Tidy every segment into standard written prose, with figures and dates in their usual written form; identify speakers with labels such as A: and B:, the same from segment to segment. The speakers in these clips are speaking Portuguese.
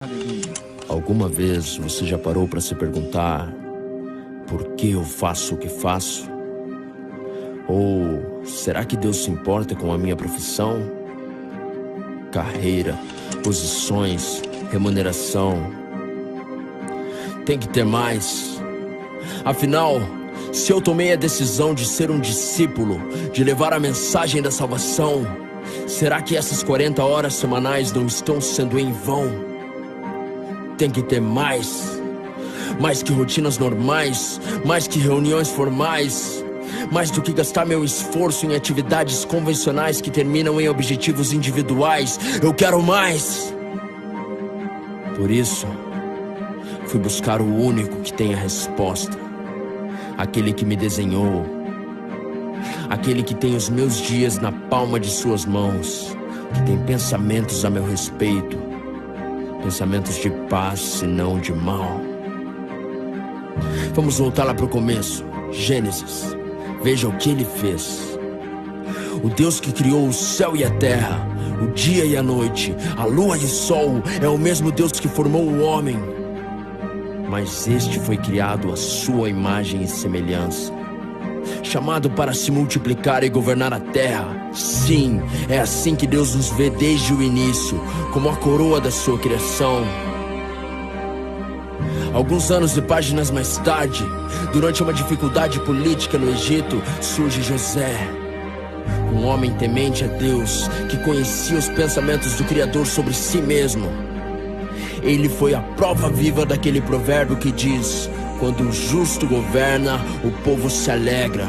A: Aleluia.
B: Alguma vez você já parou para se perguntar por que eu faço o que faço? Ou será que Deus se importa com a minha profissão? Carreira, posições, remuneração. Tem que ter mais. Afinal, se eu tomei a decisão de ser um discípulo, de levar a mensagem da salvação, será que essas 40 horas semanais não estão sendo em vão? Tem que ter mais. Mais que rotinas normais, mais que reuniões formais, mais do que gastar meu esforço em atividades convencionais que terminam em objetivos individuais. Eu quero mais. Por isso, fui buscar o único que tem a resposta. Aquele que me desenhou. Aquele que tem os meus dias na palma de suas mãos. Que tem pensamentos a meu respeito. Pensamentos de paz e não de mal. Vamos voltar lá para o começo. Gênesis. Veja o que ele fez. O Deus que criou o céu e a terra, o dia e a noite, a lua e o sol, é o mesmo Deus que formou o homem. Mas este foi criado à sua imagem e semelhança, chamado para se multiplicar e governar a terra. Sim, é assim que Deus nos vê desde o início, como a coroa da sua criação. Alguns anos e páginas mais tarde, durante uma dificuldade política no Egito, surge José, um homem temente a Deus, que conhecia os pensamentos do Criador sobre si mesmo. Ele foi a prova viva daquele provérbio que diz: quando o justo governa, o povo se alegra.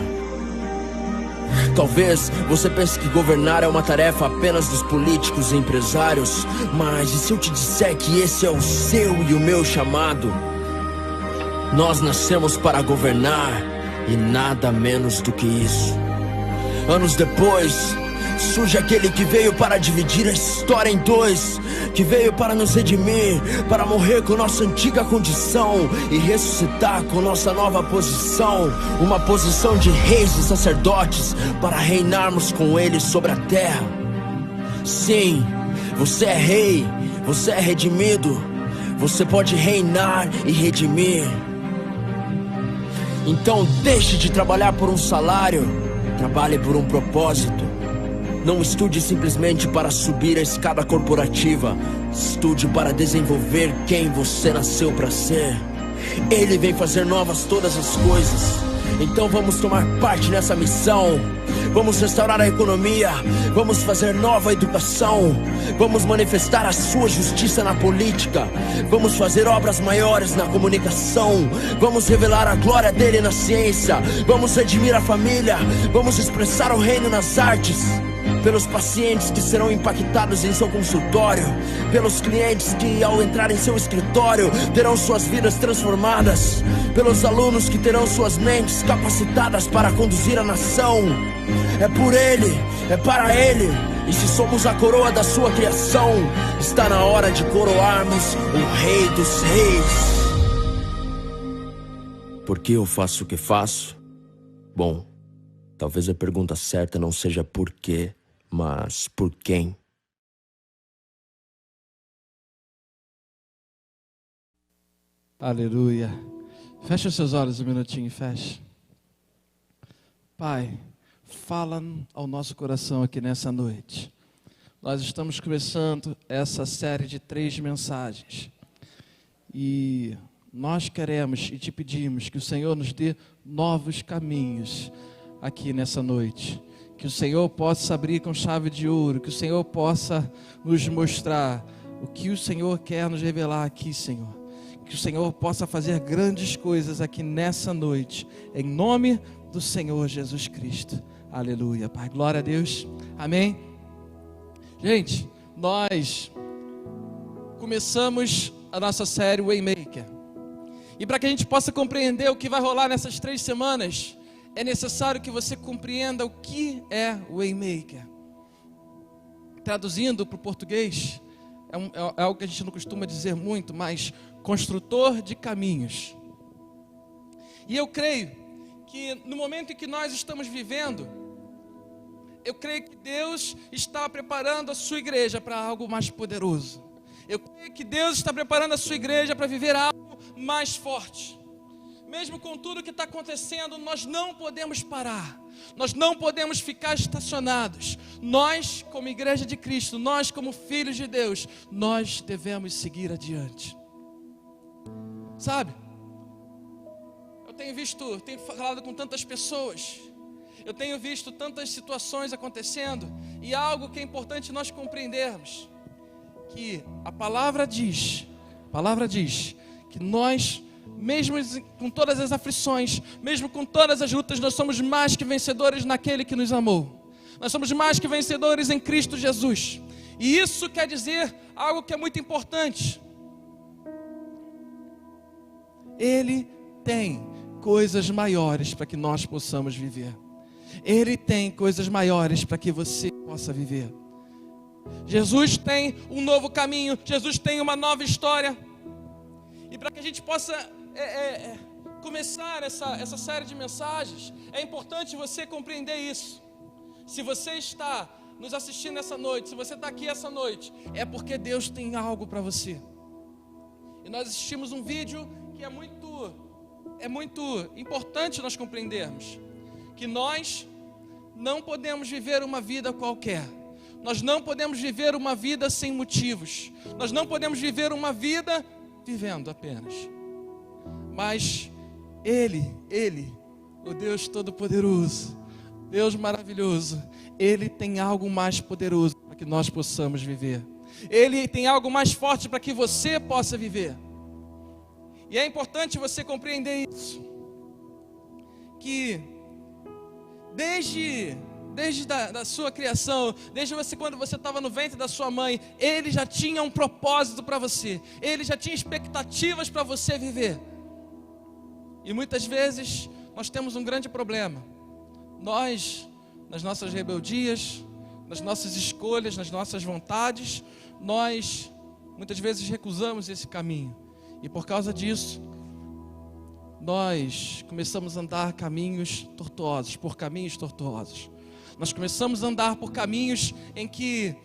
B: Talvez você pense que governar é uma tarefa apenas dos políticos e empresários, mas e se eu te disser que esse é o seu e o meu chamado? Nós nascemos para governar e nada menos do que isso. Anos depois, surge aquele que veio para dividir a história em dois, que veio para nos redimir, para morrer com nossa antiga condição e ressuscitar com nossa nova posição, uma posição de reis e sacerdotes, para reinarmos com ele sobre a terra. Sim, você é rei, você é redimido, você pode reinar e redimir. Então deixe de trabalhar por um salário, trabalhe por um propósito. Não estude simplesmente para subir a escada corporativa. Estude para desenvolver quem você nasceu para ser. Ele vem fazer novas todas as coisas. Então vamos tomar parte nessa missão. Vamos restaurar a economia. Vamos fazer nova educação. Vamos manifestar a sua justiça na política. Vamos fazer obras maiores na comunicação. Vamos revelar a glória dele na ciência. Vamos redimir a família. Vamos expressar o reino nas artes. Pelos pacientes que serão impactados em seu consultório, pelos clientes que ao entrar em seu escritório terão suas vidas transformadas, pelos alunos que terão suas mentes capacitadas para conduzir a nação. É por ele, é para ele. E se somos a coroa da sua criação, está na hora de coroarmos o Rei dos Reis. Por que eu faço o que faço? Bom, talvez a pergunta certa não seja por quê, mas por quem?
A: Aleluia. Feche os seus olhos um minutinho e feche. Pai, fala ao nosso coração aqui nessa noite. Nós estamos começando essa série de 3 mensagens. E nós queremos e te pedimos que o Senhor nos dê novos caminhos aqui nessa noite. Que o Senhor possa abrir com chave de ouro, que o Senhor possa nos mostrar o que o Senhor quer nos revelar aqui, Senhor. Que o Senhor possa fazer grandes coisas aqui nessa noite, em nome do Senhor Jesus Cristo. Aleluia, Pai. Glória a Deus. Amém. Gente, nós começamos a nossa série Waymaker. E para que a gente possa compreender o que vai rolar nessas 3 semanas, é necessário que você compreenda o que é Waymaker. Traduzindo para o português, é algo que a gente não costuma dizer muito, mas construtor de caminhos. E eu creio que no momento em que nós estamos vivendo, eu creio que Deus está preparando a sua igreja para algo mais poderoso. Eu creio que Deus está preparando a sua igreja para viver algo mais forte. Mesmo com tudo que está acontecendo, nós não podemos parar. Nós não podemos ficar estacionados. Nós, como igreja de Cristo, nós como filhos de Deus, nós devemos seguir adiante. Sabe? Eu tenho falado com tantas pessoas. Eu tenho visto tantas situações acontecendo. E algo que é importante nós compreendermos. Que a palavra diz que nós, mesmo com todas as aflições, mesmo com todas as lutas, nós somos mais que vencedores naquele que nos amou. Nós somos mais que vencedores em Cristo Jesus. E isso quer dizer algo que é muito importante. Ele tem coisas maiores para que nós possamos viver. Ele tem coisas maiores para que você possa viver. Jesus tem um novo caminho, Jesus tem uma nova história. E para que a gente possa começar essa série de mensagens, é importante você compreender isso. Se você está nos assistindo essa noite, se você está aqui essa noite, é porque Deus tem algo para você. E nós assistimos um vídeo que é muito importante nós compreendermos. Que nós não podemos viver uma vida qualquer. Nós não podemos viver uma vida sem motivos. Nós não podemos viver uma vida vivendo apenas. Mas Ele, o Deus Todo-Poderoso, Deus maravilhoso, Ele tem algo mais poderoso para que nós possamos viver. Ele tem algo mais forte para que você possa viver. E é importante você compreender isso. Que desde da sua criação, desde quando você estava no ventre da sua mãe, Ele já tinha um propósito para você. Ele já tinha expectativas para você viver. E muitas vezes nós temos um grande problema. Nós, nas nossas rebeldias, nas nossas escolhas, nas nossas vontades, nós muitas vezes recusamos esse caminho. E por causa disso, nós começamos a andar por caminhos tortuosos. Nós começamos a andar por caminhos em que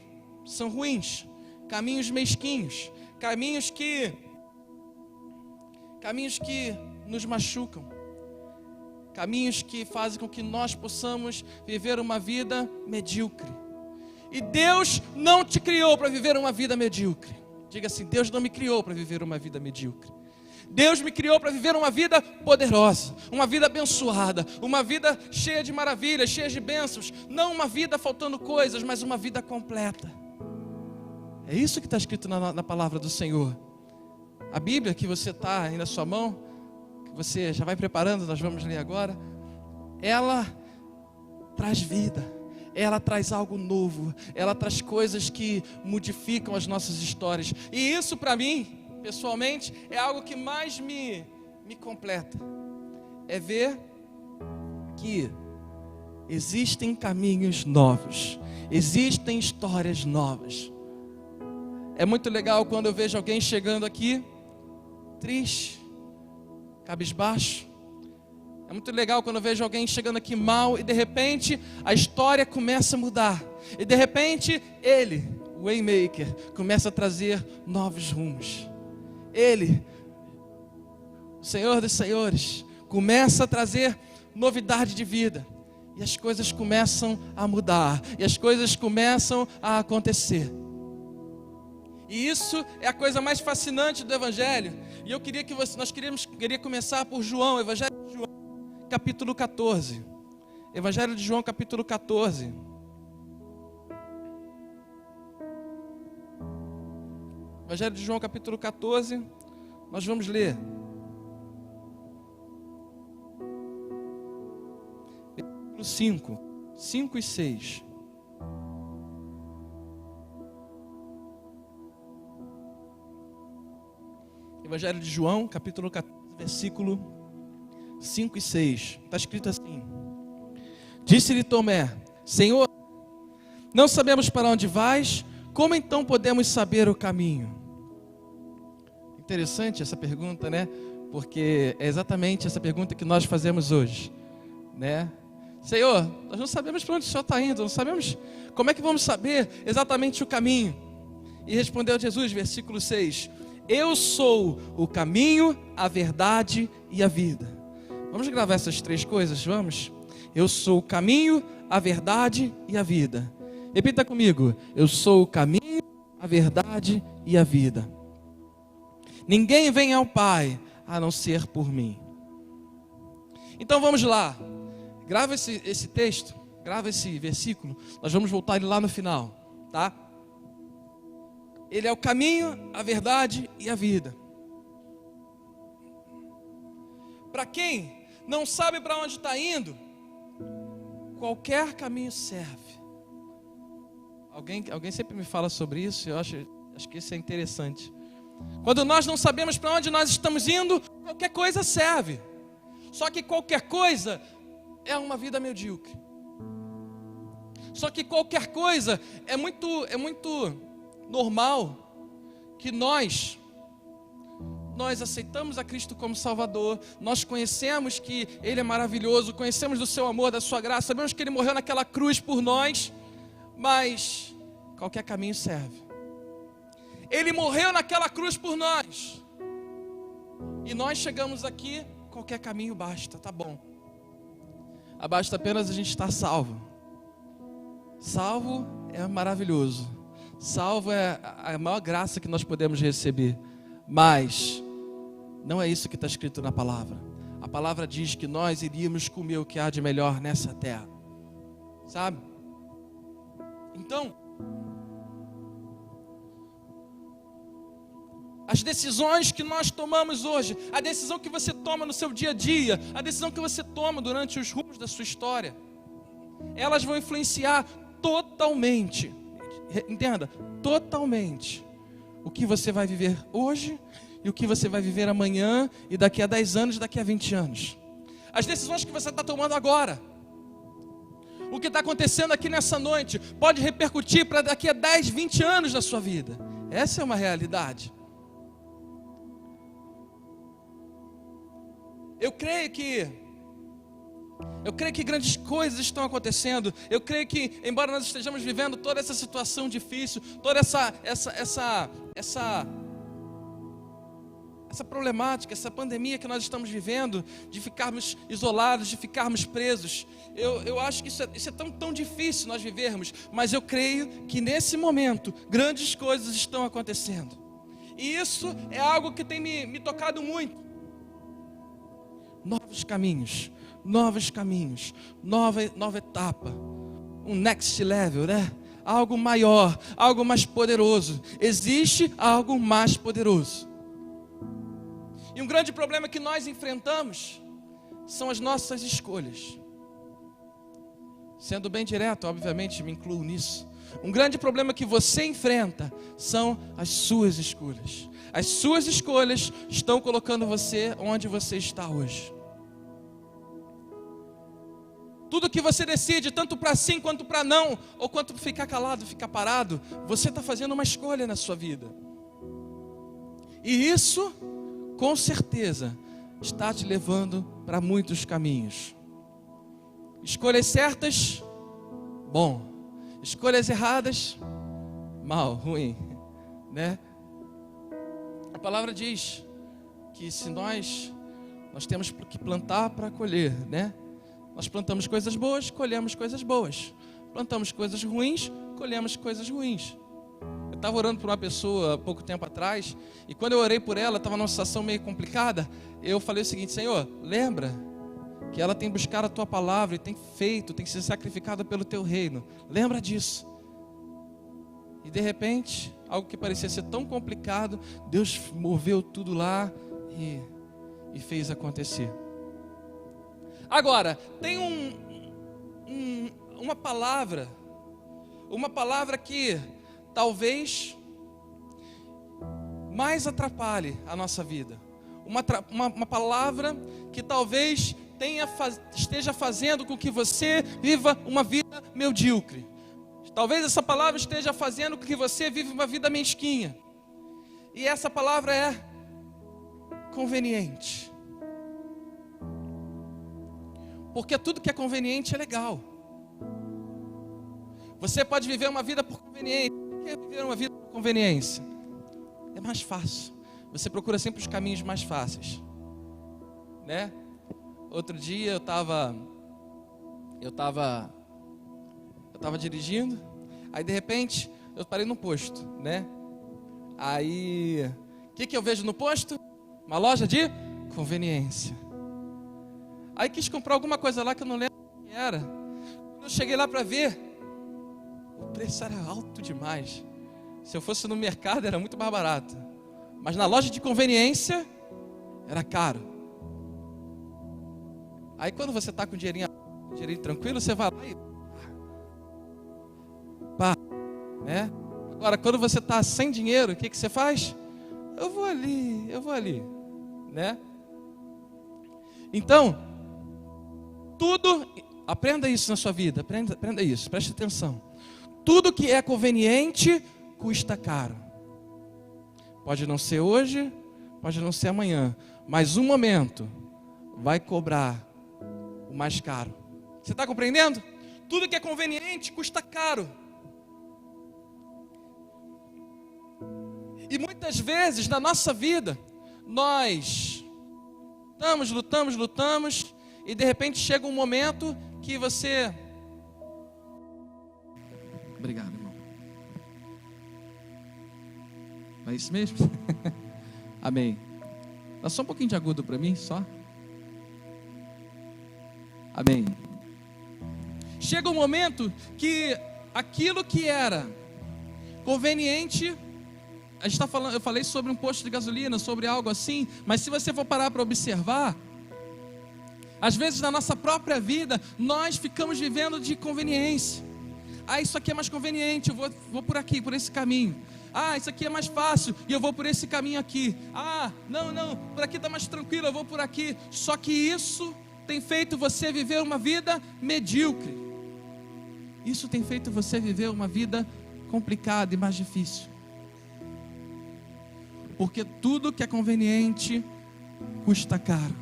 A: são ruins, caminhos mesquinhos, caminhos que nos machucam, caminhos que fazem com que nós possamos viver uma vida medíocre. E Deus não te criou para viver uma vida medíocre. Diga assim: Deus não me criou para viver uma vida medíocre. Deus me criou para viver uma vida poderosa, uma vida abençoada, uma vida cheia de maravilhas, cheia de bênçãos. Não uma vida faltando coisas, mas uma vida completa. É isso que está escrito na palavra do Senhor. A Bíblia que você está aí na sua mão, que você já vai preparando, nós vamos ler agora, ela traz vida, ela traz algo novo, ela traz coisas que modificam as nossas histórias. E isso para mim, pessoalmente, é algo que mais me completa. É ver que existem caminhos novos, existem histórias novas. É muito legal quando eu vejo alguém chegando aqui triste, cabisbaixo. É muito legal quando eu vejo alguém chegando aqui mal e de repente a história começa a mudar. E de repente ele, o Waymaker, começa a trazer novos rumos. Ele, o Senhor dos Senhores, começa a trazer novidade de vida. E as coisas começam a mudar. E as coisas começam a acontecer. E isso é a coisa mais fascinante do Evangelho. E eu queria que nós queria começar por João, Evangelho de João, capítulo 14. Evangelho de João, capítulo 14. Evangelho de João, capítulo 14, nós vamos ler. Versículo 5 e 6. Evangelho de João, capítulo 14, versículo 5 e 6. Está escrito assim: Disse-lhe Tomé: Senhor, não sabemos para onde vais, como então podemos saber o caminho? Interessante essa pergunta, né? Porque é exatamente essa pergunta que nós fazemos hoje, né? Senhor, nós não sabemos para onde o Senhor está indo, não sabemos como é que vamos saber exatamente o caminho. E respondeu Jesus, versículo 6: eu sou o caminho, a verdade e a vida. Vamos gravar essas 3 coisas, vamos? Eu sou o caminho, a verdade e a vida. Repita comigo: eu sou o caminho, a verdade e a vida. Ninguém vem ao Pai a não ser por mim. Então vamos lá. Grava esse texto, grava esse versículo. Nós vamos voltar ele lá no final, tá? Ele é o caminho, a verdade e a vida. Para quem não sabe para onde está indo, qualquer caminho serve. Alguém sempre me fala sobre isso, eu acho que isso é interessante. Quando nós não sabemos para onde nós estamos indo, qualquer coisa serve. Só que qualquer coisa é uma vida medíocre. Só que qualquer coisa é muito normal que nós aceitamos a Cristo como Salvador, nós conhecemos que Ele é maravilhoso, conhecemos do seu amor, da sua graça, sabemos que Ele morreu naquela cruz por nós, mas qualquer caminho serve. Ele morreu naquela cruz por nós, e nós chegamos aqui, qualquer caminho basta, tá bom. Basta apenas a gente estar salvo. Salvo é maravilhoso. Salvo é a maior graça que nós podemos receber. Mas não é isso que está escrito na palavra. A palavra diz que nós iríamos comer o que há de melhor nessa terra. Sabe? Então, as decisões que nós tomamos hoje, a decisão que você toma no seu dia a dia, a decisão que você toma durante os rumos da sua história, elas vão influenciar totalmente, entenda, totalmente, o que você vai viver hoje e o que você vai viver amanhã e daqui a 10 anos, daqui a 20 anos. As decisões que você está tomando agora, o que está acontecendo aqui nessa noite, pode repercutir para daqui a 10, 20 anos na sua vida. Essa é uma realidade. Eu creio que grandes coisas estão acontecendo. Eu creio que, embora nós estejamos vivendo toda essa situação difícil, toda essa problemática, essa pandemia que nós estamos vivendo, de ficarmos isolados, de ficarmos presos, eu acho que isso é tão difícil nós vivermos, mas eu creio que nesse momento, grandes coisas estão acontecendo, e isso é algo que tem me tocado muito. Novos caminhos, nova etapa, um next level, né? Algo maior, algo mais poderoso. Existe algo mais poderoso. E um grande problema que nós enfrentamos são as nossas escolhas. Sendo bem direto, obviamente me incluo nisso. Um grande problema que você enfrenta são as suas escolhas. As suas escolhas estão colocando você onde você está hoje. Tudo que você decide, tanto para sim quanto para não, ou quanto ficar calado, ficar parado, você está fazendo uma escolha na sua vida. E isso, com certeza, está te levando para muitos caminhos. Escolhas certas, bom. Escolhas erradas, mal, ruim, né? A palavra diz que se nós temos que plantar para colher, né? Nós plantamos coisas boas, colhemos coisas boas. Plantamos coisas ruins, colhemos coisas ruins. Eu estava orando por uma pessoa há pouco tempo atrás, e quando eu orei por ela, estava numa situação meio complicada. Eu falei o seguinte: Senhor, lembra que ela tem buscado a Tua palavra e tem se sacrificado pelo Teu reino. Lembra disso. E de repente, algo que parecia ser tão complicado, Deus moveu tudo lá e fez acontecer. Agora, tem uma palavra que talvez mais atrapalhe a nossa vida. Uma palavra que talvez esteja fazendo com que você viva uma vida medíocre. Talvez essa palavra esteja fazendo com que você viva uma vida mesquinha. E essa palavra é conveniente. Porque tudo que é conveniente é legal. Você pode viver uma vida por conveniência. Quer viver uma vida por conveniência? É mais fácil. Você procura sempre os caminhos mais fáceis, né? Outro dia eu estava dirigindo, aí de repente eu parei no posto, né? Aí, o que eu vejo no posto? Uma loja de conveniência. Aí quis comprar alguma coisa lá que eu não lembro o que era. Quando eu cheguei lá para ver, o preço era alto demais. Se eu fosse no mercado era muito mais barato, mas na loja de conveniência era caro. Aí quando você está com dinheirinho tranquilo, você vai lá e pá, né? Agora quando você está sem dinheiro, o que você faz? Eu vou ali, né? Então, tudo, aprenda isso na sua vida, aprenda isso, preste atenção. Tudo que é conveniente custa caro. Pode não ser hoje, pode não ser amanhã, mas um momento vai cobrar o mais caro. Você está compreendendo? Tudo que é conveniente custa caro. E muitas vezes na nossa vida, nós lutamos, e de repente chega um momento que você... Obrigado, irmão. É isso mesmo? Amém. Dá só um pouquinho de agudo para mim, só. Amém. Chega um momento que aquilo que era conveniente... A gente está falando, eu falei sobre um posto de gasolina, sobre algo assim, mas se você for parar para observar, às vezes na nossa própria vida, nós ficamos vivendo de conveniência. Ah, isso aqui é mais conveniente, eu vou por aqui, por esse caminho. Ah, isso aqui é mais fácil, e eu vou por esse caminho aqui. Ah, não, por aqui está mais tranquilo, eu vou por aqui. Só que isso tem feito você viver uma vida medíocre. Isso tem feito você viver uma vida complicada e mais difícil. Porque tudo que é conveniente custa caro.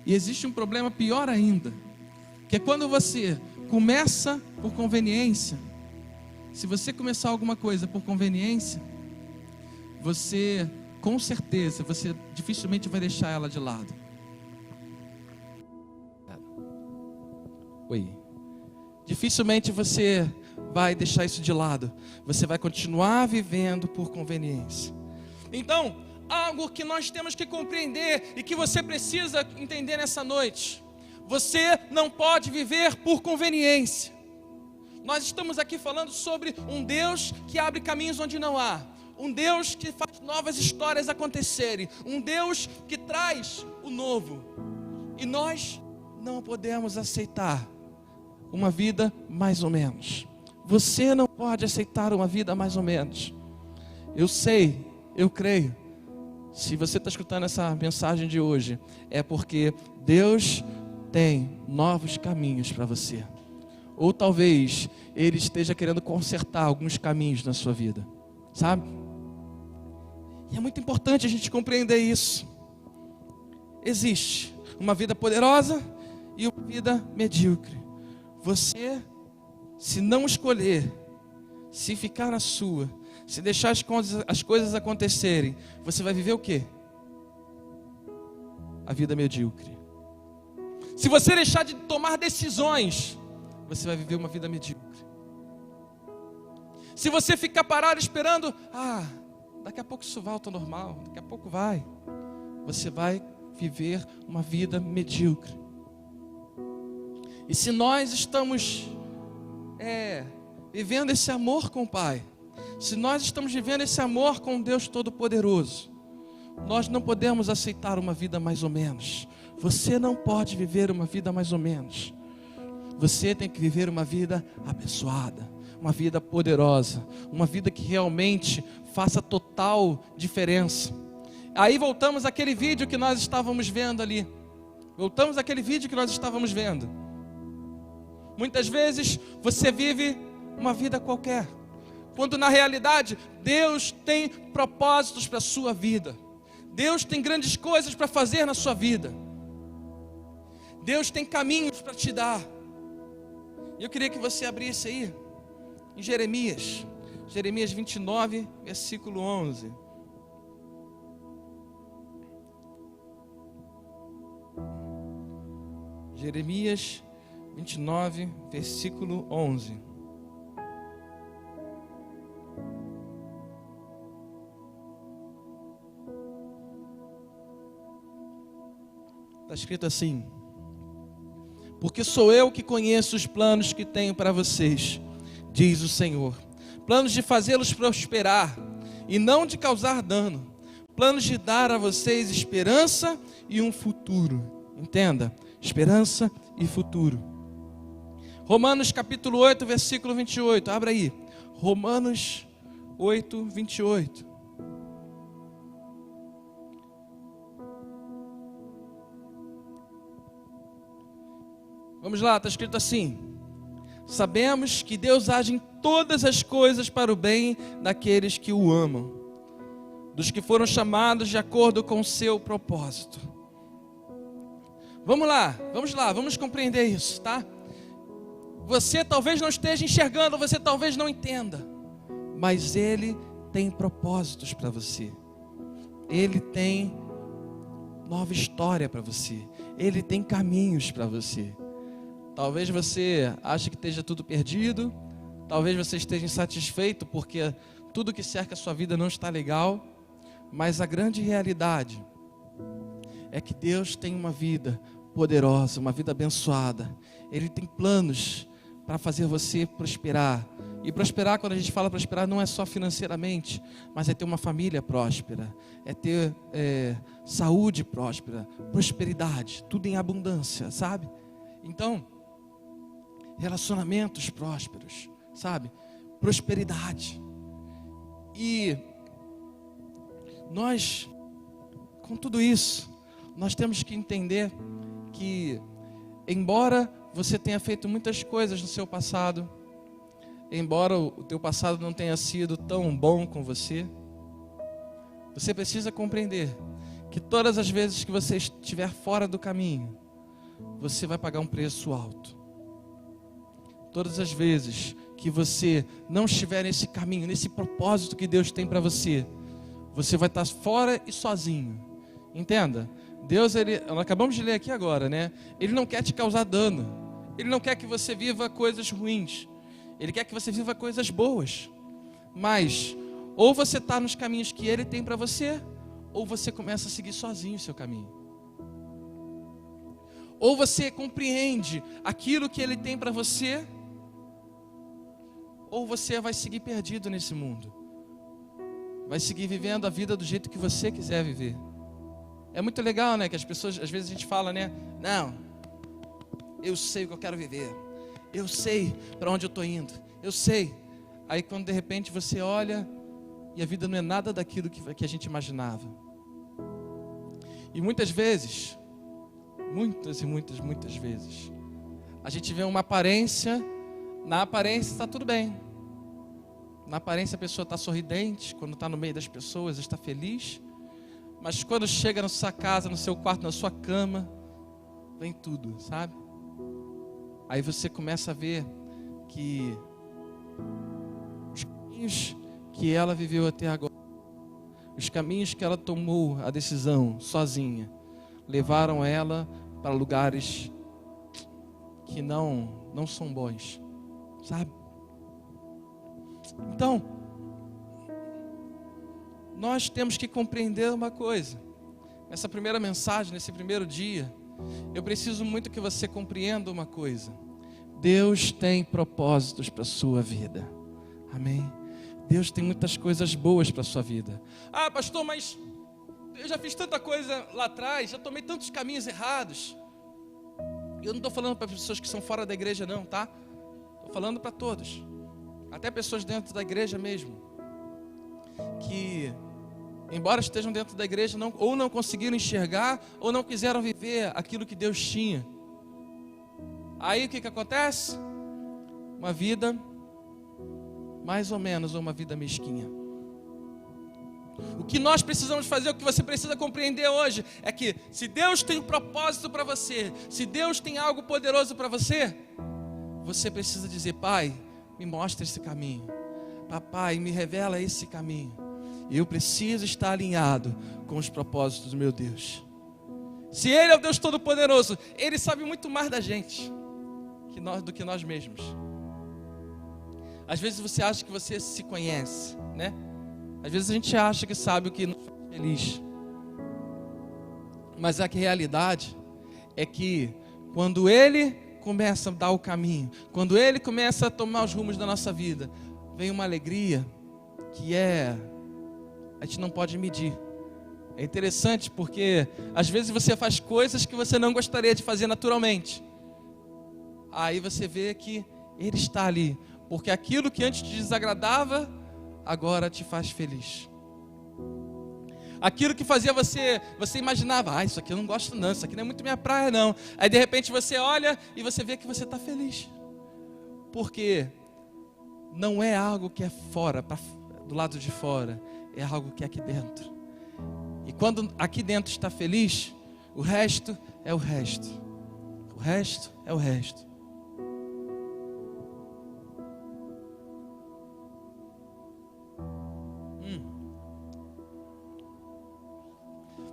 A: E existe um problema pior ainda, que é quando você começa por conveniência. Se você começar alguma coisa por conveniência, você, com certeza, você dificilmente vai deixar ela de lado. Oi. Dificilmente você vai deixar isso de lado. Você vai continuar vivendo por conveniência. Então, algo que nós temos que compreender e que você precisa entender nessa noite: você não pode viver por conveniência. Nós estamos aqui falando sobre um Deus que abre caminhos onde não há, um Deus que faz novas histórias acontecerem, um Deus que traz o novo. E nós não podemos aceitar uma vida mais ou menos. Você não pode aceitar uma vida mais ou menos. Eu sei, eu creio. Se você está escutando essa mensagem de hoje, é porque Deus tem novos caminhos para você. Ou talvez Ele esteja querendo consertar alguns caminhos na sua vida, sabe? E é muito importante a gente compreender isso. Existe uma vida poderosa e uma vida medíocre. Você, se não escolher, se ficar na sua, se deixar as coisas acontecerem, você vai viver o quê? A vida medíocre. Se você deixar de tomar decisões, você vai viver uma vida medíocre. Se você ficar parado esperando, daqui a pouco isso volta ao normal, daqui a pouco vai, você vai viver uma vida medíocre. E se nós estamos vivendo esse amor com o Pai, se nós estamos vivendo esse amor com Deus Todo-Poderoso, nós não podemos aceitar uma vida mais ou menos. Você não pode viver uma vida mais ou menos. Você tem que viver uma vida abençoada, uma vida poderosa, uma vida que realmente faça total diferença. Aí voltamos àquele vídeo que nós estávamos vendo ali. Muitas vezes você vive uma vida qualquer, quando na realidade Deus tem propósitos para a sua vida. Deus tem grandes coisas para fazer na sua vida. Deus tem caminhos para te dar. E eu queria que você abrisse aí em Jeremias, Jeremias 29, versículo 11. Jeremias 29, versículo 11. Está escrito assim: porque sou eu que conheço os planos que tenho para vocês, diz o Senhor, planos de fazê-los prosperar e não de causar dano, planos de dar a vocês esperança e um futuro. Entenda, esperança e futuro. Romanos capítulo 8, versículo 28, abra aí, Romanos 8, 28. Vamos lá, está escrito assim: sabemos que Deus age em todas as coisas para o bem daqueles que o amam, dos que foram chamados de acordo com o seu propósito. Vamos lá, vamos compreender isso, tá? Você talvez não esteja enxergando, você talvez não entenda, mas Ele tem propósitos para você. Ele tem nova história para você. Ele tem caminhos para você. Talvez você ache que esteja tudo perdido, talvez você esteja insatisfeito porque tudo que cerca a sua vida não está legal, mas a grande realidade é que Deus tem uma vida poderosa, uma vida abençoada. Ele tem planos para fazer você prosperar. E prosperar, quando a gente fala prosperar, não é só financeiramente, mas é ter uma família próspera, é ter saúde próspera, prosperidade, tudo em abundância, sabe? Então, relacionamentos prósperos, sabe? Prosperidade. E nós, com tudo isso, nós temos que entender que, embora você tenha feito muitas coisas no seu passado, embora o teu passado não tenha sido tão bom com você, você precisa compreender que todas as vezes que você estiver fora do caminho, você vai pagar um preço alto. Todas as vezes que você não estiver nesse caminho, nesse propósito que Deus tem para você, você vai estar fora e sozinho. Entenda? Deus, nós acabamos de ler aqui agora, né? Ele não quer te causar dano. Ele não quer que você viva coisas ruins. Ele quer que você viva coisas boas. Mas, ou você está nos caminhos que Ele tem para você, ou você começa a seguir sozinho o seu caminho. Ou você compreende aquilo que Ele tem para você, ou você vai seguir perdido nesse mundo. Vai seguir vivendo a vida do jeito que você quiser viver. É muito legal, né? Que as pessoas, às vezes a gente fala, né? Não, eu sei o que eu quero viver. Eu sei para onde eu estou indo. Eu sei. Aí quando de repente você olha e a vida não é nada daquilo que a gente imaginava. E muitas vezes, muitas vezes, a gente vê uma aparência. Na aparência está tudo bem. Na aparência a pessoa está sorridente, quando está no meio das pessoas está feliz. Mas quando chega na sua casa, no seu quarto, na sua cama, vem tudo, sabe? Aí você começa a ver que os caminhos que ela viveu até agora, os caminhos que ela tomou a decisão sozinha, levaram ela para lugares que não são bons, sabe? Então, nós temos que compreender uma coisa. Nessa primeira mensagem, nesse primeiro dia, eu preciso muito que você compreenda uma coisa. Deus tem propósitos para a sua vida. Amém? Deus tem muitas coisas boas para a sua vida. Ah, pastor, mas eu já fiz tanta coisa lá atrás, já tomei tantos caminhos errados. Eu não estou falando para pessoas que são fora da igreja não, tá? Estou falando para todos. Até pessoas dentro da igreja mesmo. Que, embora estejam dentro da igreja, ou não conseguiram enxergar, ou não quiseram viver aquilo que Deus tinha. Aí o que acontece? Uma vida, mais ou menos, uma vida mesquinha. O que nós precisamos fazer, o que você precisa compreender hoje, é que se Deus tem um propósito para você, se Deus tem algo poderoso para você, você precisa dizer: Pai, me mostra esse caminho. papai, me revela esse caminho. E eu preciso estar alinhado com os propósitos do meu Deus. Se Ele é o Deus Todo-Poderoso, Ele sabe muito mais da gente do que nós mesmos. Às vezes você acha que você se conhece, né? Às vezes a gente acha que sabe o que nos faz feliz. Mas a realidade é que quando Ele começa a dar o caminho, quando Ele começa a tomar os rumos da nossa vida, vem uma alegria que a gente não pode medir. É interessante porque às vezes você faz coisas que você não gostaria de fazer naturalmente. Aí você vê que Ele está ali, porque aquilo que antes te desagradava, agora te faz feliz. Aquilo que fazia você imaginava, isso aqui eu não gosto não, isso aqui não é muito minha praia não. Aí de repente você olha e você vê que você está feliz. Porque não é algo que é fora, do lado de fora, é algo que é aqui dentro. E quando aqui dentro está feliz, o resto é o resto. O resto é o resto.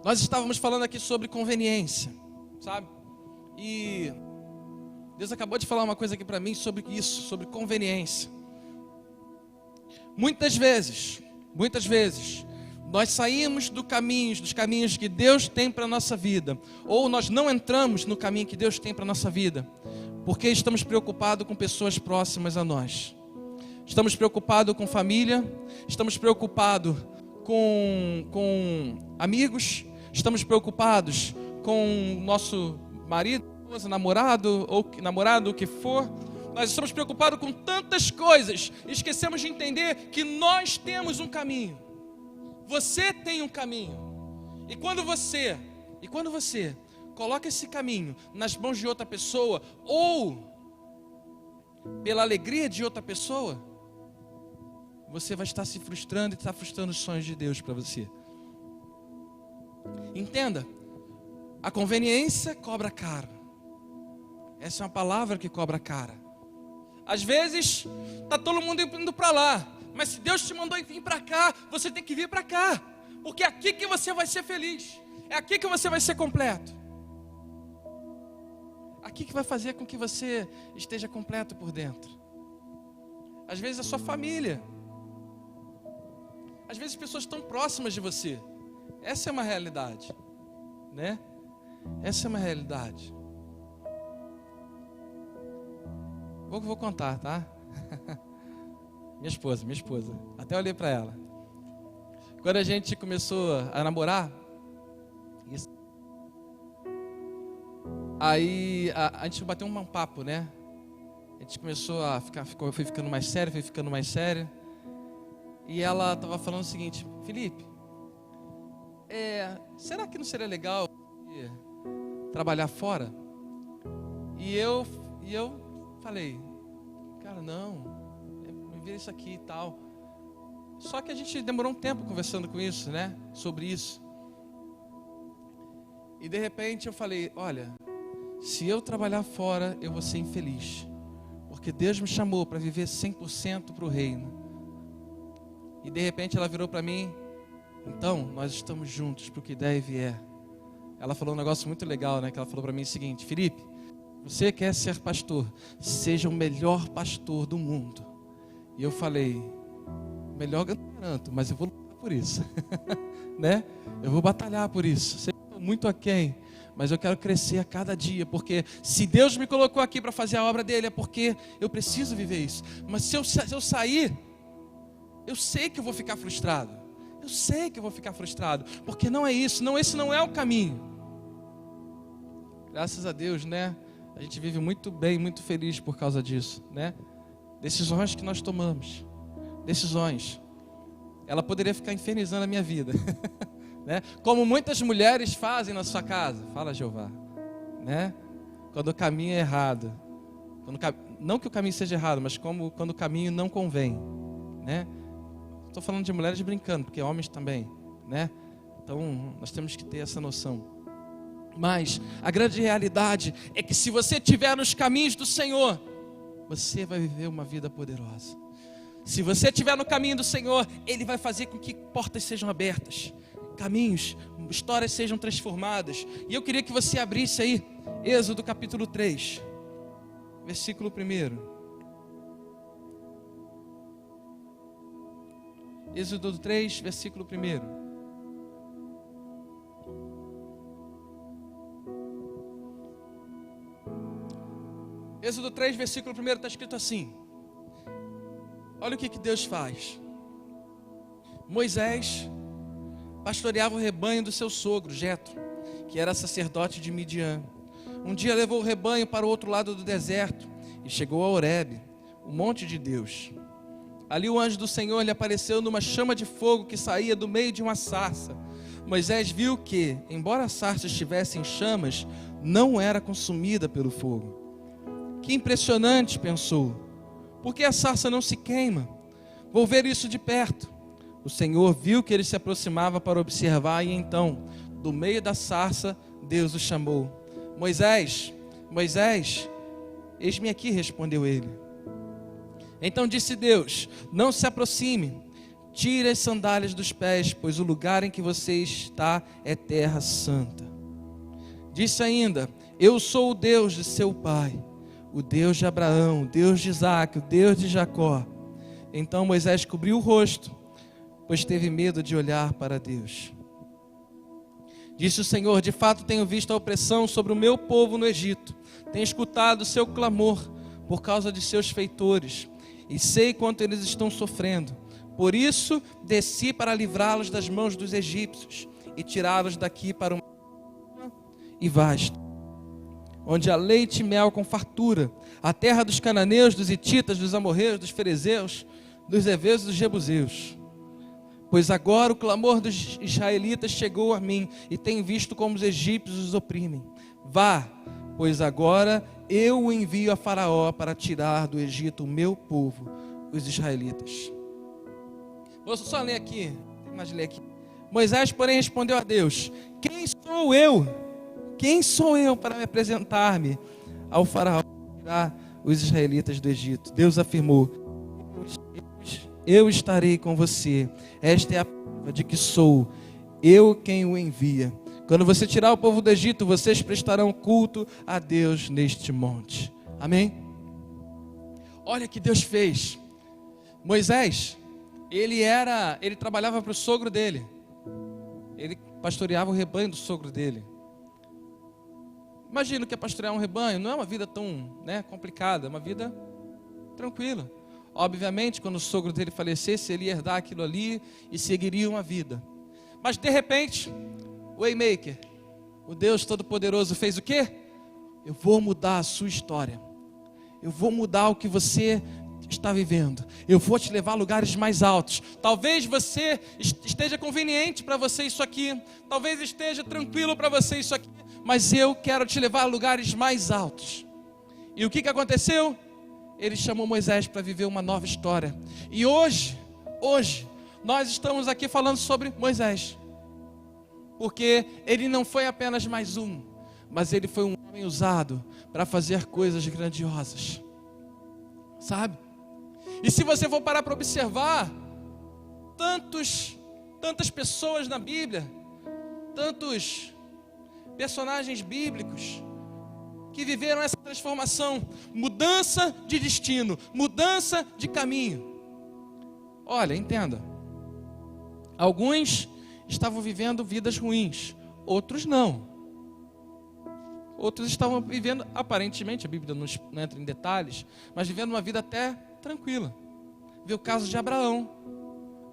A: Nós estávamos falando aqui sobre conveniência, sabe? E Deus acabou de falar uma coisa aqui para mim sobre isso, sobre conveniência. Muitas vezes, nós saímos dos caminhos que Deus tem para a nossa vida, ou nós não entramos no caminho que Deus tem para a nossa vida, porque estamos preocupados com pessoas próximas a nós. Estamos preocupados com família, estamos preocupados com amigos, estamos preocupados com nosso marido, esposa, namorado, o que for. Nós estamos preocupados com tantas coisas, e esquecemos de entender que nós temos um caminho. Você tem um caminho. E quando você coloca esse caminho nas mãos de outra pessoa, ou pela alegria de outra pessoa, você vai estar se frustrando e está frustrando os sonhos de Deus para você. Entenda, a conveniência cobra caro. Essa é uma palavra que cobra cara. Às vezes, está todo mundo indo para lá, mas se Deus te mandou vir para cá, você tem que vir para cá, porque é aqui que você vai ser feliz, é aqui que você vai ser completo, aqui que vai fazer com que você esteja completo por dentro. Às vezes a sua família, às vezes pessoas tão próximas de você. Essa é uma realidade, né? Essa é uma realidade. Vou contar, tá? Minha esposa. Até olhei para ela. Quando a gente começou a namorar, aí a gente bateu um papo, né? A gente começou a foi ficando mais sério. E ela estava falando o seguinte: Felipe, será que não seria legal trabalhar fora? E eu falei, cara, não, me vê isso aqui e tal. Só que a gente demorou um tempo conversando com isso, né? Sobre isso. E de repente eu falei, olha, se eu trabalhar fora, eu vou ser infeliz. Porque Deus me chamou para viver 100% para o reino. E de repente ela virou para mim, então, nós estamos juntos para o que der e vier. Ela falou um negócio muito legal, né? Que ela falou para mim o seguinte: Felipe, você quer ser pastor, seja o melhor pastor do mundo. E eu falei, melhor eu não garanto, mas eu vou lutar por isso. Né? Eu vou batalhar por isso. Sei que estou muito aquém, mas eu quero crescer a cada dia, porque se Deus me colocou aqui para fazer a obra dele, é porque eu preciso viver isso. Mas se eu sair, eu sei que eu vou ficar frustrado. Porque não é isso, esse não é o caminho. Graças a Deus, né? A gente vive muito bem, muito feliz por causa disso, né? Decisões que nós tomamos. Decisões. Ela poderia ficar infernizando a minha vida. Né? Como muitas mulheres fazem na sua casa. Fala, Jeová. Né? Quando o caminho é errado. Não que o caminho seja errado, mas quando o caminho não convém. Né? Estou falando de mulheres brincando, porque homens também, né? Então, nós temos que ter essa noção. Mas a grande realidade é que se você estiver nos caminhos do Senhor, você vai viver uma vida poderosa. Se você estiver no caminho do Senhor, Ele vai fazer com que portas sejam abertas, caminhos, histórias sejam transformadas. E eu queria que você abrisse aí, Êxodo capítulo 3, versículo 1. Êxodo 3, versículo 1. Êxodo 3, versículo 1 está escrito assim. Olha o que Deus faz. Moisés pastoreava o rebanho do seu sogro, Jetro, que era sacerdote de Midian. Um dia levou o rebanho para o outro lado do deserto e chegou a Horebe, o monte de Deus. Ali o anjo do Senhor lhe apareceu numa chama de fogo que saía do meio de uma sarça. Moisés viu que, embora a sarça estivesse em chamas, não era consumida pelo fogo. Que impressionante, pensou. Por que a sarça não se queima? Vou ver isso de perto. O Senhor viu que ele se aproximava para observar e então, do meio da sarça, Deus o chamou. Moisés, Moisés, eis-me aqui, respondeu ele. Então disse Deus, não se aproxime, tire as sandálias dos pés, pois o lugar em que você está é terra santa. Disse ainda, eu sou o Deus de seu pai, o Deus de Abraão, o Deus de Isaque, o Deus de Jacó. Então Moisés cobriu o rosto, pois teve medo de olhar para Deus. Disse o Senhor, de fato tenho visto a opressão sobre o meu povo no Egito, tenho escutado o seu clamor por causa de seus feitores, e sei quanto eles estão sofrendo. Por isso desci para livrá-los das mãos dos egípcios, e tirá-los daqui para uma e vasta, onde há leite e mel com fartura, a terra dos cananeus, dos hititas, dos amorreus, dos ferezeus, dos heveus e dos jebuseus. Pois agora o clamor dos israelitas chegou a mim, e tenho visto como os egípcios os oprimem. Vá, pois agora eu o envio a Faraó para tirar do Egito o meu povo, os israelitas. Vou só ler aqui, mais ler aqui. Moisés, porém, respondeu a Deus, quem sou eu? Quem sou eu para me apresentar-me ao Faraó para tirar os israelitas do Egito? Deus afirmou, eu estarei com você. Esta é a prova de que sou eu quem o envia. Quando você tirar o povo do Egito, vocês prestarão culto a Deus neste monte. Amém? Olha o que Deus fez. Moisés, ele trabalhava para o sogro dele. Ele pastoreava o rebanho do sogro dele. Imagina o que é pastorear um rebanho. Não é uma vida tão complicada, é uma vida tranquila. Obviamente, quando o sogro dele falecesse, ele ia herdar aquilo ali e seguiria uma vida. Mas de repente, o Waymaker, o Deus Todo-Poderoso, fez o quê? Eu vou mudar a sua história. Eu vou mudar o que você está vivendo. Eu vou te levar a lugares mais altos. Talvez você esteja conveniente para você isso aqui. Talvez esteja tranquilo para você isso aqui. Mas eu quero te levar a lugares mais altos. E o que aconteceu? Ele chamou Moisés para viver uma nova história. E hoje, nós estamos aqui falando sobre Moisés. Porque ele não foi apenas mais um, mas ele foi um homem usado para fazer coisas grandiosas. Sabe? E se você for parar para observar, tantas pessoas na Bíblia, tantos personagens bíblicos que viveram essa transformação, mudança de destino, mudança de caminho. Olha, entenda, alguns estavam vivendo vidas ruins, outros não. Outros estavam vivendo, aparentemente, a Bíblia não entra em detalhes, mas vivendo uma vida até tranquila. Vê o caso de Abraão.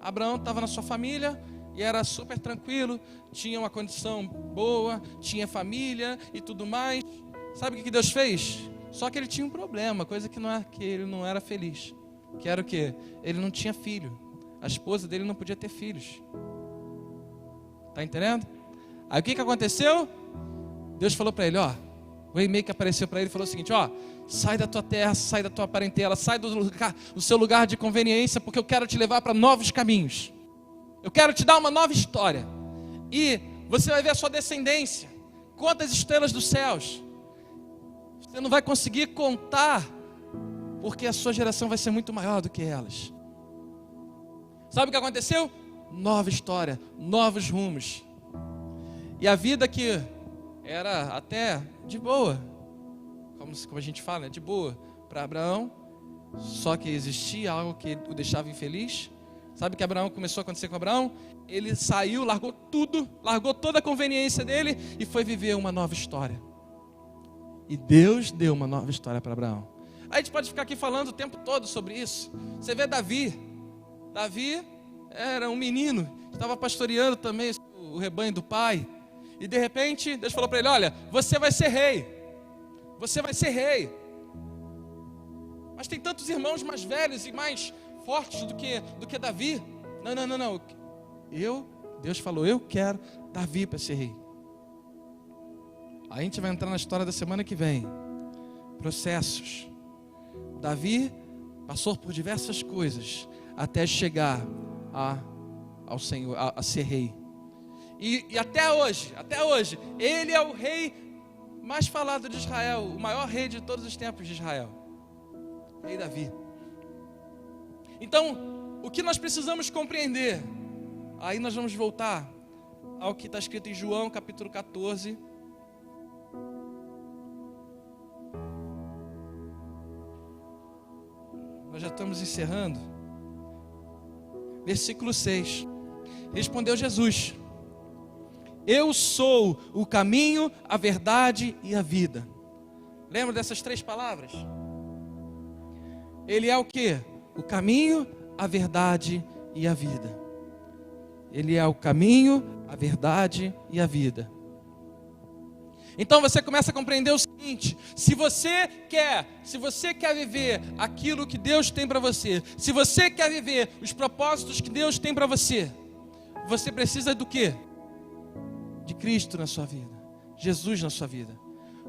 A: Abraão estava na sua família e era super tranquilo, tinha uma condição boa, tinha família e tudo mais. Sabe o que Deus fez? Só que ele tinha um problema, coisa que ele não era feliz. Que era o quê? Ele não tinha filho. A esposa dele não podia ter filhos. Está entendendo? Aí o que aconteceu? Deus falou para ele, o Waymaker apareceu para ele e falou o seguinte, sai da tua terra, sai da tua parentela, sai do seu lugar de conveniência, porque eu quero te levar para novos caminhos. Eu quero te dar uma nova história. E você vai ver a sua descendência. Quantas estrelas dos céus. Você não vai conseguir contar, porque a sua geração vai ser muito maior do que elas. Sabe o que aconteceu? Nova história, novos rumos. E a vida que era até de boa, como a gente fala, né? De boa para Abraão, só que existia algo que o deixava infeliz. Sabe o que Abraão começou a acontecer com Abraão? Ele saiu, largou tudo, largou toda a conveniência dele e foi viver uma nova história. E Deus deu uma nova história para Abraão. Aí a gente pode ficar aqui falando o tempo todo sobre isso. Você vê Davi era um menino, estava pastoreando também o rebanho do pai. E de repente Deus falou para ele: olha, você vai ser rei. Você vai ser rei. Mas tem tantos irmãos mais velhos e mais fortes do que Davi. Não. Deus falou: eu quero Davi para ser rei. Aí a gente vai entrar na história da semana que vem. Processos. Davi passou por diversas coisas até chegar ao Senhor, a ser rei. E até hoje, ele é o rei mais falado de Israel, o maior rei de todos os tempos de Israel. Rei Davi. Então, o que nós precisamos compreender? Aí nós vamos voltar ao que está escrito em João capítulo 14. Nós já estamos encerrando. Versículo 6. Respondeu Jesus: eu sou o caminho, a verdade e a vida. Lembra dessas 3 palavras? Ele é o quê? O caminho, a verdade e a vida. Ele é o caminho, a verdade e a vida. Então você começa a compreender o seguinte: se você quer viver aquilo que Deus tem para você, se você quer viver os propósitos que Deus tem para você, você precisa do quê? De Cristo na sua vida, Jesus na sua vida.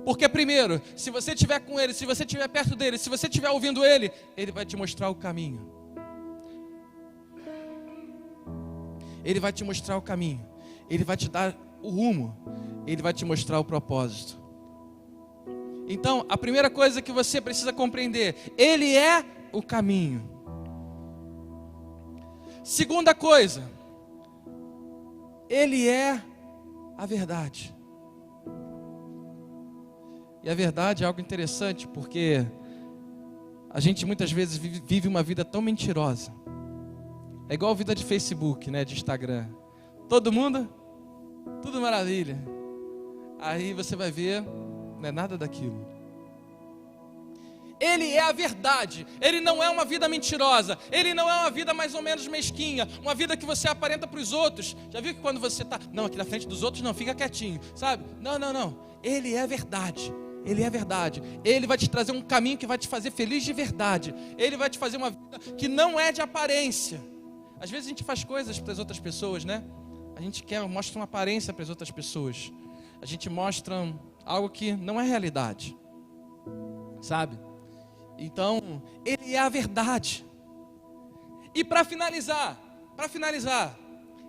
A: Porque primeiro, se você estiver com Ele, se você estiver perto dEle, se você estiver ouvindo Ele, Ele vai te mostrar o caminho. Ele vai te mostrar o caminho. Ele vai te dar o rumo. Ele vai te mostrar o propósito. Então, a primeira coisa que você precisa compreender: Ele é o caminho. Segunda coisa, Ele é a verdade. E a verdade é algo interessante, porque a gente muitas vezes vive uma vida tão mentirosa. É igual a vida de Facebook, né, de Instagram. Todo mundo, tudo maravilha. Aí você vai ver, não é nada daquilo. Ele é a verdade. Ele não é uma vida mentirosa. Ele não é uma vida mais ou menos mesquinha, uma vida que você aparenta para os outros. Já viu que quando você está, não, aqui na frente dos outros não, fica quietinho, sabe? Não. Ele é verdade. Ele é verdade. Ele vai te trazer um caminho que vai te fazer feliz de verdade. Ele vai te fazer uma vida que não é de aparência. Às vezes a gente faz coisas para as outras pessoas, né? A gente mostra uma aparência para as outras pessoas. A gente mostra algo que não é realidade, sabe? Então, Ele é a verdade. E para finalizar,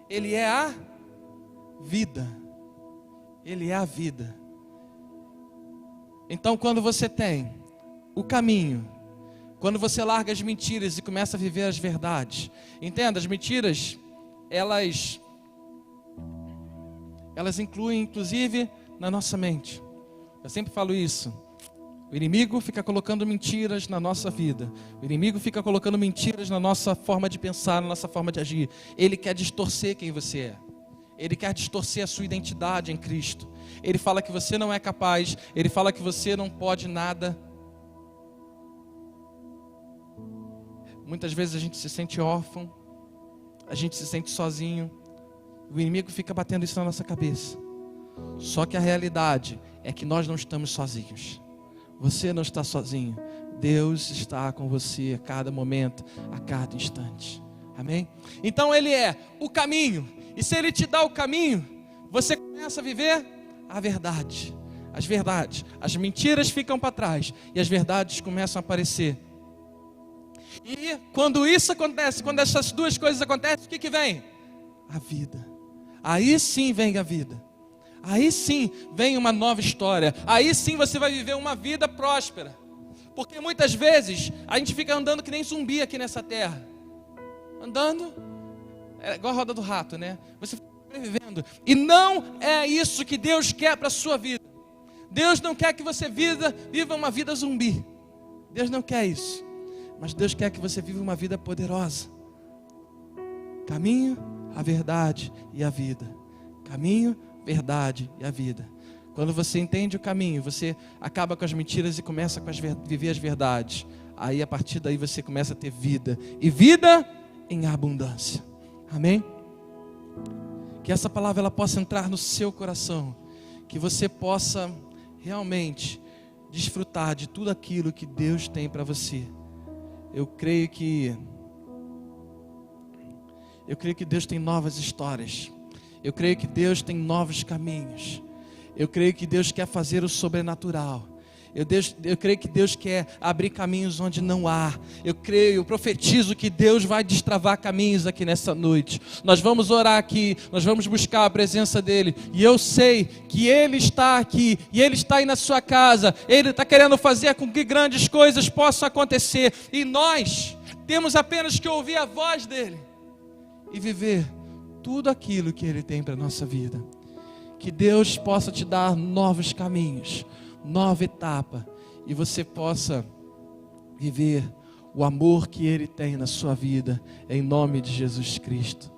A: Ele é a vida. Ele é a vida. Então, quando você tem o caminho, quando você larga as mentiras e começa a viver as verdades, entenda, as mentiras, elas incluem, inclusive, na nossa mente. Eu sempre falo isso. O inimigo fica colocando mentiras na nossa vida. O inimigo fica colocando mentiras na nossa forma de pensar, na nossa forma de agir. Ele quer distorcer quem você é. Ele quer distorcer a sua identidade em Cristo. Ele fala que você não é capaz. Ele fala que você não pode nada. Muitas vezes a gente se sente órfão. A gente se sente sozinho. O inimigo fica batendo isso na nossa cabeça. Só que a realidade é que nós não estamos sozinhos. Você não está sozinho. Deus está com você a cada momento, a cada instante. Amém? Então Ele é o caminho. E se Ele te dá o caminho, você começa a viver a verdade. As verdades. As mentiras ficam para trás e as verdades começam a aparecer. E quando isso acontece, quando essas duas coisas acontecem, o que vem? A vida. Aí sim vem a vida. Aí sim vem uma nova história. Aí sim você vai viver uma vida próspera. Porque muitas vezes a gente fica andando que nem zumbi aqui nessa terra. Andando, É igual a roda do rato, né? Você foi sobrevivendo. E não é isso que Deus quer para a sua vida. Deus não quer que você viva uma vida zumbi. Deus não quer isso. Mas Deus quer que você viva uma vida poderosa. Caminho, a verdade e a vida. Caminho, verdade e a vida. Quando você entende o caminho, você acaba com as mentiras e começa a viver as verdades. Aí a partir daí você começa a ter vida. E vida em abundância. Amém? Que essa palavra ela possa entrar no seu coração. Que você possa realmente desfrutar de tudo aquilo que Deus tem para você. Eu creio que Deus tem novas histórias. Eu creio que Deus tem novos caminhos. Eu creio que Deus quer fazer o sobrenatural. Eu creio que Deus quer abrir caminhos onde não há. Eu profetizo que Deus vai destravar caminhos aqui nessa noite. Nós vamos orar aqui, nós vamos buscar a presença dEle. E eu sei que Ele está aqui, e Ele está aí na sua casa. Ele está querendo fazer com que grandes coisas possam acontecer. E nós temos apenas que ouvir a voz dEle e viver tudo aquilo que Ele tem para a nossa vida. Que Deus possa te dar novos caminhos, nova etapa, e você possa viver o amor que Ele tem na sua vida, em nome de Jesus Cristo.